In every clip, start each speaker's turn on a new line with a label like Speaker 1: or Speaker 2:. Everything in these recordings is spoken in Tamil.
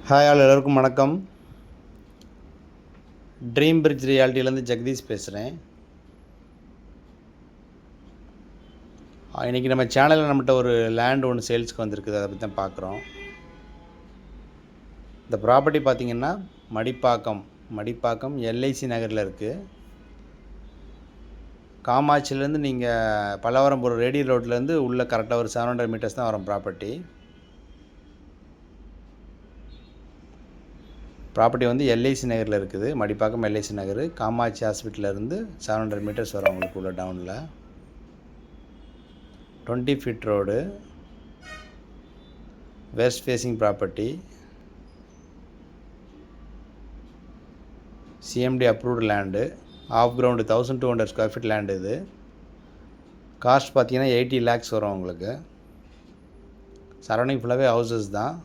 Speaker 1: ஹாய் ஆல் எல்லோருக்கும் வணக்கம். ட்ரீம் பிரிட்ஜ் ரியாலிட்டியிலேருந்து ஜெகதீஷ் பேசுகிறேன். இன்றைக்கி நம்ம சேனலில் நம்மகிட்ட ஒரு லேண்ட் ஒன்று சேல்ஸ்க்கு வந்திருக்குது, அதை பற்றி தான் பார்க்குறோம். இந்த ப்ராப்பர்ட்டி பார்த்திங்கன்னா மடிப்பாக்கம் எல்ஐசி நகரில் இருக்குது. காமாட்சிலேருந்து நீங்கள் பல்லவரம் போகிற ரேடியோ ரோட்லேருந்து உள்ளே கரெக்டாக ஒரு 700 மீட்டர்ஸ் தான் வரும் ப்ராப்பர்ட்டி வந்து எல்ஐசி நகரில் இருக்குது. மடிப்பாக்கம் எல்ஐசி நகர், காமாட்சி ஹாஸ்பிட்டலேருந்து 700 மீட்டர்ஸ் வரும் உங்களுக்கு உள்ள டவுனில். 20 feet road, west facing property, CMD approved land, half ground 1200 square feet land. இது காஸ்ட் பார்த்தீங்கன்னா 80 lakhs வரும் உங்களுக்கு. சரௌண்டிங் ஃபுல்லாகவே ஹவுசஸ் தான்.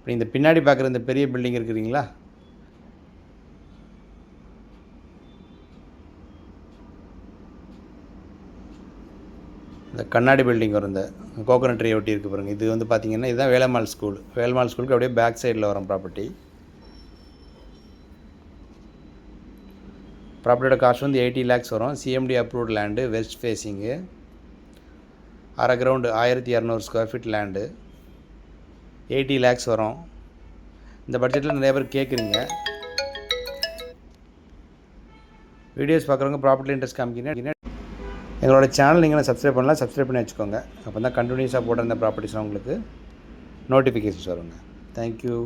Speaker 1: இப்போ இந்த பின்னாடி பார்க்குற இந்த பெரிய பில்டிங் இருக்குதுங்களா, இந்த கண்ணாடி பில்டிங் வரும், இந்த கோகோனட் ட்ரீ ஒட்டி இருக்குது பாருங்கள். இது வந்து பார்த்திங்கன்னா இதுதான் வேலம்மாள் ஸ்கூலுக்கு அப்படியே பேக் சைடில் வரும் ப்ராப்பர்ட்டியோட காஸ்ட் வந்து 80 lakhs வரும். CMD approved land, west facing, அரை ground 1200 square feet land, 80 lakhs வரும். இந்த பட்ஜெட்டில் நிறைய பேர் கேட்குறீங்க. வீடியோஸ் பார்க்குறவங்க ப்ராப்பர்ட்டி இன்ட்ரெஸ்ட் காமிக்கிங்க. எங்களோட சேனல் நீங்கள் சப்ஸ்கிரைப் பண்ணலாம், சப்ஸ்கிரைப் பண்ணி வச்சுக்கோங்க. அப்போ தான் கண்டினியூஸாக போடுற இந்த ப்ராப்பர்ட்டிஸ்லாம் உங்களுக்கு நோட்டிஃபிகேஷன்ஸ் வருங்க. தேங்க்யூ.